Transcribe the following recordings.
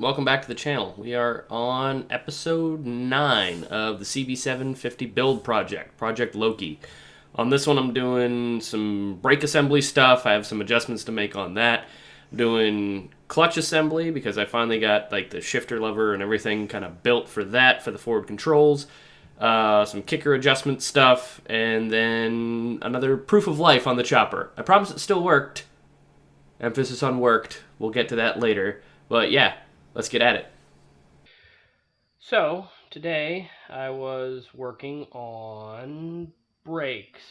welcome back to the channel. We are on episode 9 of the CB750 build project, Project Loki. On this one I'm doing some brake assembly stuff. I have some adjustments to make on that. I'm doing clutch assembly because I finally got like the shifter lever and everything kind of built for that, for the forward controls. Some kicker adjustment stuff, and then another proof of life on the chopper. I promise it still worked. Emphasis on worked. We'll get to that later. But yeah, let's get at it. So, today I was working on brakes,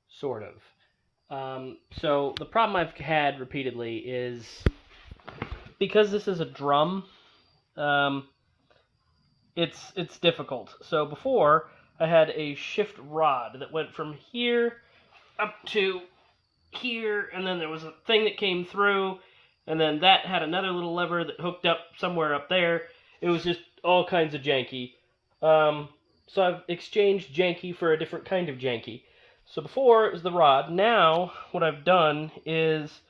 sort of. So the problem I've had repeatedly is, because this is a drum, it's difficult. So before, I had a shift rod that went from here up to here, and then there was a thing that came through, and then that had another little lever that hooked up somewhere up there. It was just all kinds of janky. So I've exchanged janky for a different kind of janky. So before it was the rod. Now what I've done is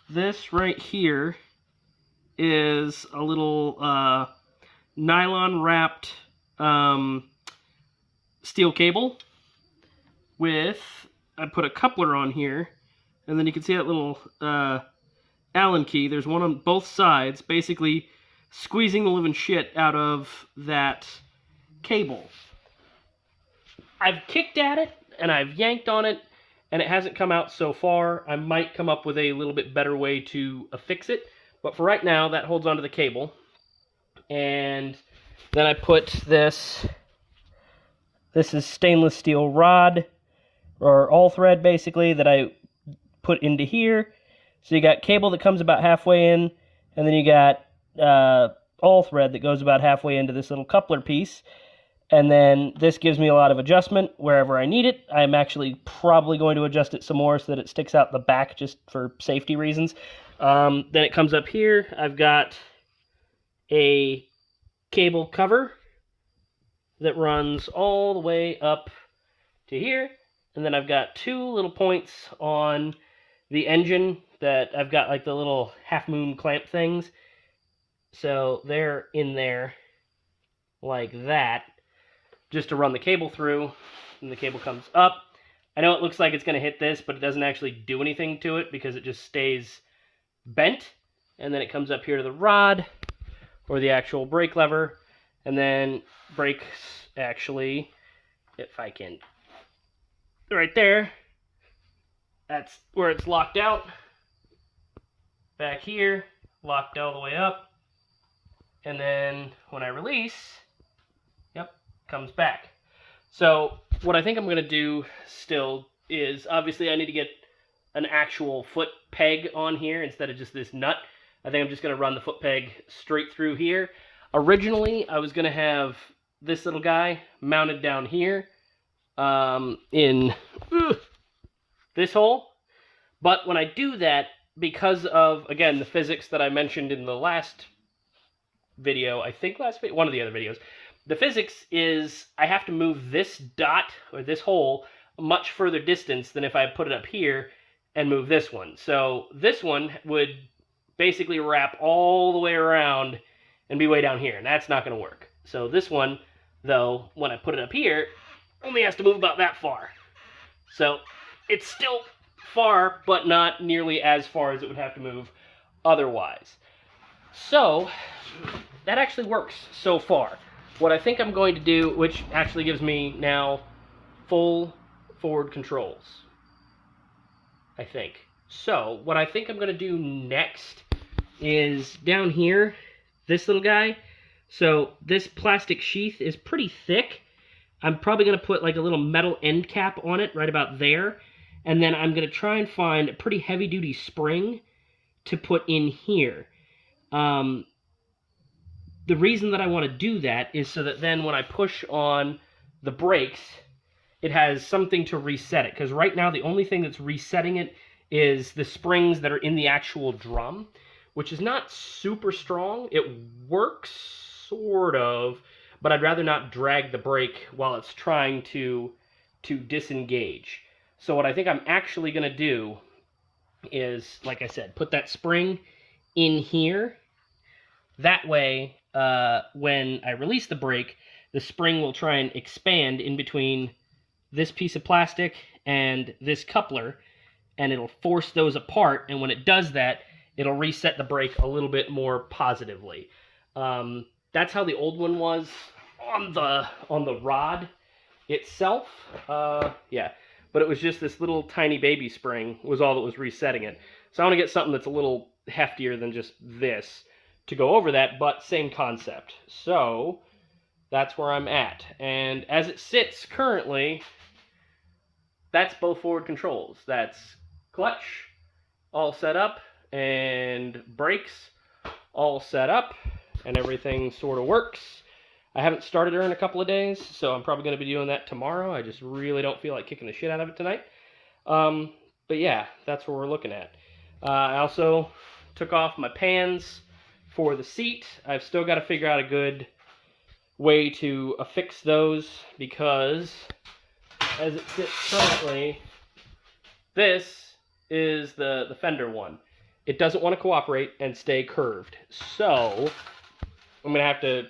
this right here is a little nylon wrapped steel cable with, I put a coupler on here, and then you can see that little Allen key. There's one on both sides, basically squeezing the living shit out of that cable. I've kicked at it, and I've yanked on it, and it hasn't come out so far. I might come up with a little bit better way to fix it, but for right now, that holds onto the cable. And then I put this is stainless steel rod, or all thread basically, that I put into here. So you got cable that comes about halfway in, and then you got all thread that goes about halfway into this little coupler piece. And then this gives me a lot of adjustment wherever I need it. I'm actually probably going to adjust it some more so that it sticks out the back just for safety reasons. Then it comes up here. I've got a cable cover that runs all the way up to here. And then I've got two little points on the engine that I've got like the little half moon clamp things. So they're in there like that, just to run the cable through, and the cable comes up. I know it looks like it's going to hit this, but it doesn't actually do anything to it because it just stays bent. And then it comes up here to the rod, or the actual brake lever, and then brakes actually, if I can, right there, that's where it's locked out. Back here, locked all the way up. And then when I release, yep, comes back. So what I think I'm going to do still is, obviously I need to get an actual foot peg on here instead of just this nut. I think I'm just going to run the foot peg straight through here. Originally, I was going to have this little guy mounted down here in this hole. But when I do that, because of, again, the physics that I mentioned in the last video, I think one of the other videos, the physics is I have to move this dot, or this hole, a much further distance than if I put it up here and move this one. So this one would basically wrap all the way around and be way down here, and that's not going to work. So this one, though, when I put it up here, only has to move about that far. So it's still far, but not nearly as far as it would have to move otherwise. So that actually works so far. What I think I'm going to do, which actually gives me now full forward controls, I think. So what I think I'm going to do next is down here, this little guy. So this plastic sheath is pretty thick. I'm probably going to put like a little metal end cap on it right about there. And then I'm going to try and find a pretty heavy-duty spring to put in here. The reason that I want to do that is so that then when I push on the brakes, it has something to reset it. Because right now the only thing that's resetting it is the springs that are in the actual drum, which is not super strong. It works, sort of, but I'd rather not drag the brake while it's trying to disengage. So what I think I'm actually going to do is, like I said, put that spring in here That way, when I release the brake, the spring will try and expand in between this piece of plastic and this coupler, and it'll force those apart, and when it does that, it'll reset the brake a little bit more positively. That's how the old one was on the rod itself. Yeah, but it was just this little tiny baby spring was all that was resetting it. So I want to get something that's a little heftier than just this to go over that, but same concept. So that's where I'm at. And as it sits currently, that's both forward controls. That's clutch all set up and brakes all set up, and everything sort of works. I haven't started her in a couple of days, so I'm probably going to be doing that tomorrow. I just really don't feel like kicking the shit out of it tonight. But yeah, that's what we're looking at. I also took off my pans for the seat. I've still got to figure out a good way to affix those, because as it sits currently, this is the fender one. It doesn't want to cooperate and stay curved. So I'm going to have to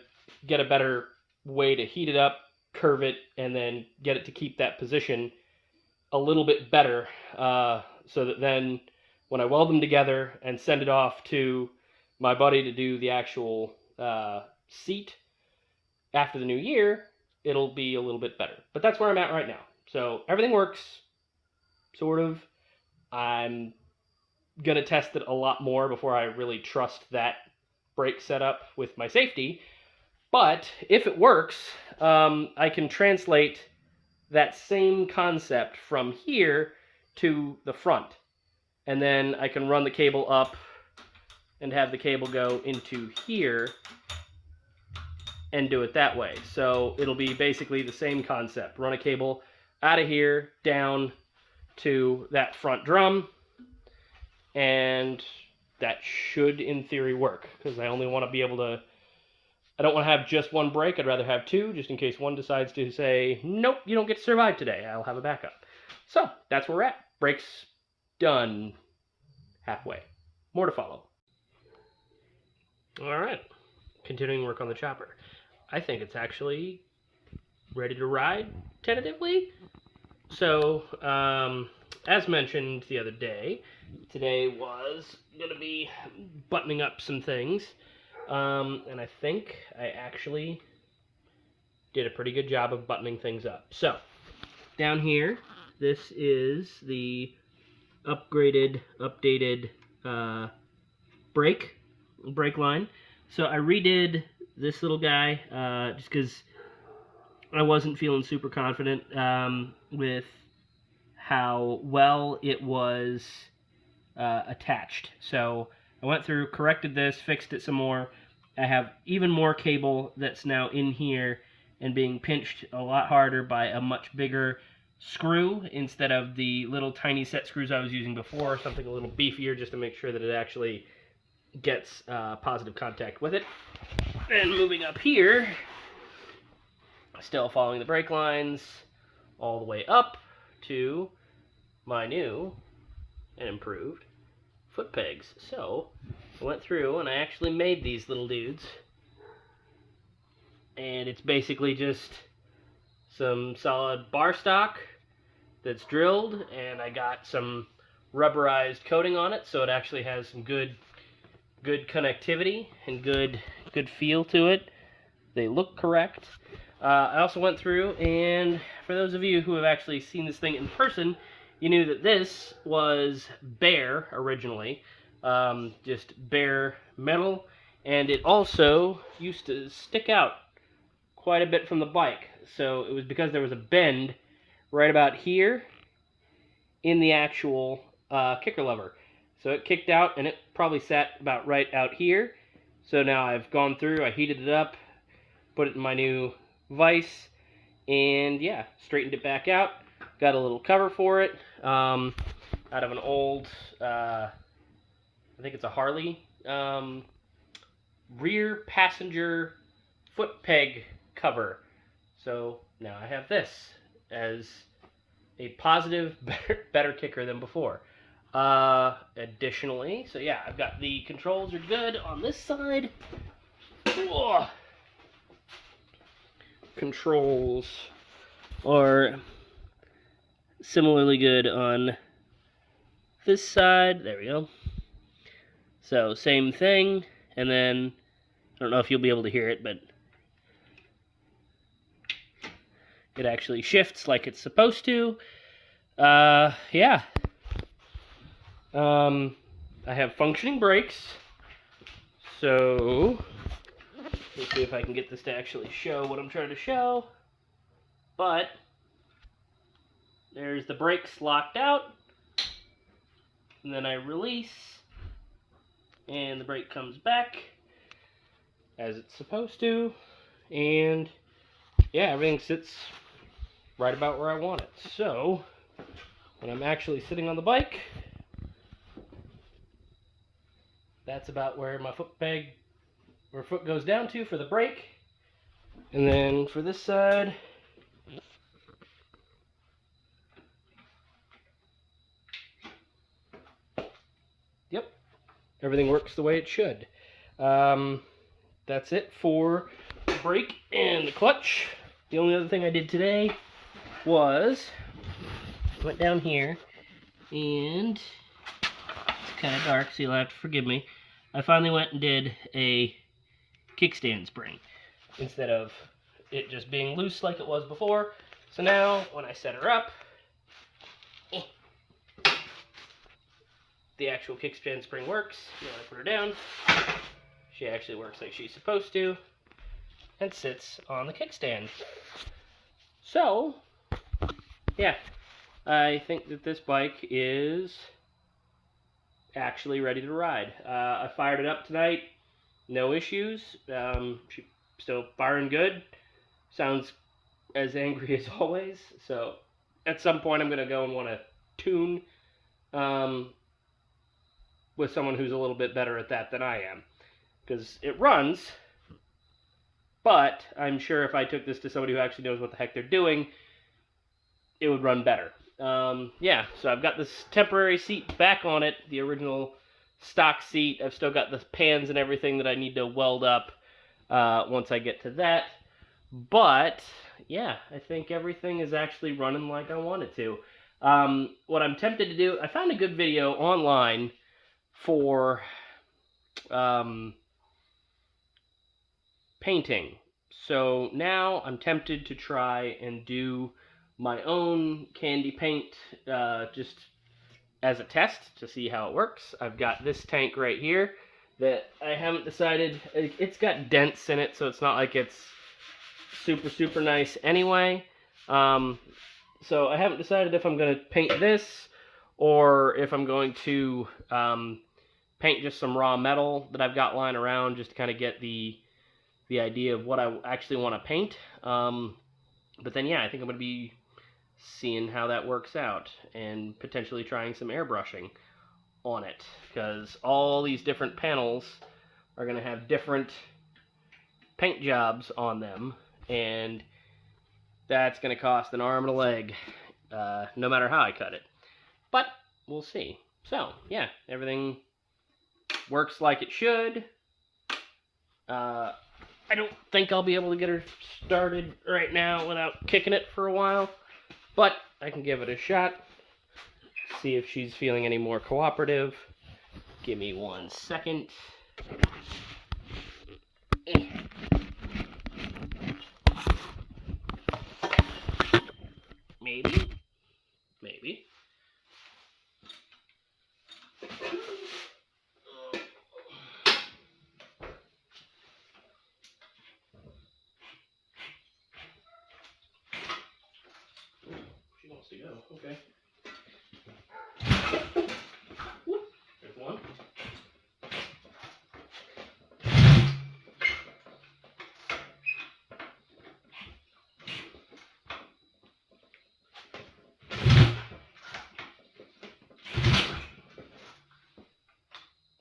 get a better way to heat it up, curve it, and then get it to keep that position a little bit better, so that then when I weld them together and send it off to my buddy to do the actual seat after the new year, it'll be a little bit better. But that's where I'm at right now. So everything works, sort of. I'm going to test it a lot more before I really trust that brake setup with my safety. But if it works, I can translate that same concept from here to the front. And then I can run the cable up and have the cable go into here and do it that way. So it'll be basically the same concept. Run a cable out of here, down to that front drum, and that should, in theory, work, because I only want to be able to... I don't want to have just one brake. I'd rather have two, just in case one decides to say, nope, you don't get to survive today. I'll have a backup. So that's where we're at. Brakes done halfway. More to follow. All right. Continuing work on the chopper. I think it's actually ready to ride, tentatively. So, as mentioned the other day, today was going to be buttoning up some things. And I think I actually did a pretty good job of buttoning things up. So, down here, this is the updated brake line. So I redid this little guy just because I wasn't feeling super confident with how well it was attached. So I went through, corrected this, fixed it some more. I have even more cable that's now in here and being pinched a lot harder by a much bigger screw instead of the little tiny set screws I was using before, something a little beefier just to make sure that it actually gets positive contact with it. And moving up here, still following the brake lines all the way up to my new and improved foot pegs. So I went through and I actually made these little dudes, and it's basically just some solid bar stock that's drilled, and I got some rubberized coating on it, so it actually has some good connectivity and good feel to it. They look correct. I also went through, and for those of you who have actually seen this thing in person, you knew that this was bare originally, just bare metal, and it also used to stick out quite a bit from the bike. So it was because there was a bend right about here in the actual kicker lever. So it kicked out, and it probably sat about right out here. So now I've gone through, I heated it up, put it in my new vise, and yeah, straightened it back out. Got a little cover for it out of an old, I think it's a Harley, rear passenger foot peg cover. So now I have this as a positive, better kicker than before. Additionally, so yeah, I've got the controls are good on this side. Whoa. Controls are similarly good on this side. There we go. So same thing, and then I don't know if you'll be able to hear it, but it actually shifts like it's supposed to. Yeah. I have functioning brakes, so let's see if I can get this to actually show what I'm trying to show. But there's the brakes locked out, and then I release, and the brake comes back as it's supposed to, and yeah, everything sits right about where I want it. So when I'm actually sitting on the bike, that's about where my foot goes down to for the brake. And then for this side, yep, everything works the way it should. That's it for the brake and the clutch. The only other thing I did today was went down here, and it's kind of dark, so you'll have to forgive me. I finally went and did a kickstand spring instead of it just being loose like it was before. So now when I set her up, the actual kickstand spring works. When I put her down, she actually works like she's supposed to and sits on the kickstand. So yeah, I think that this bike is actually ready to ride. I fired it up tonight, no issues. She's still firing good. Sounds as angry as always. So at some point I'm going to go and want to tune with someone who's a little bit better at that than I am. Because it runs, but I'm sure if I took this to somebody who actually knows what the heck they're doing, it would run better. Yeah, so I've got this temporary seat back on it, the original stock seat. I've still got the pans and everything that I need to weld up once I get to that. But, yeah, I think everything is actually running like I want it to. What I'm tempted to do, I found a good video online for painting. So now I'm tempted to try and do my own candy paint just as a test to see how it works. I've got this tank right here that I haven't decided. It's got dents in it, so it's not like it's super nice anyway. So I haven't decided if I'm going to paint this or if I'm going to paint just some raw metal that I've got lying around just to kind of get the idea of what I actually want to paint. But then, yeah, I think I'm going to be seeing how that works out and potentially trying some airbrushing on it, because all these different panels are going to have different paint jobs on them, and that's going to cost an arm and a leg no matter how I cut it. But we'll see. So, yeah, everything works like it should. I don't think I'll be able to get her started right now without kicking it for a while, but I can give it a shot, see if she's feeling any more cooperative. Give me 1 second. Maybe. She wants to go. Okay. There's one.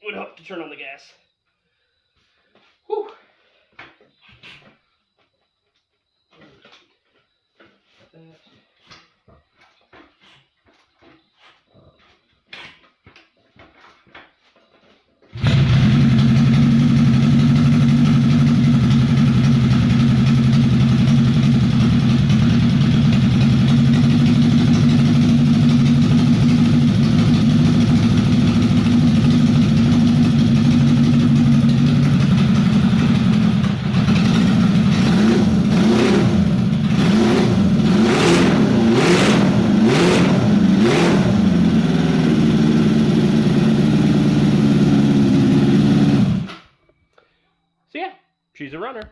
Would help to turn on the gas. Whew. That. So yeah, she's a runner.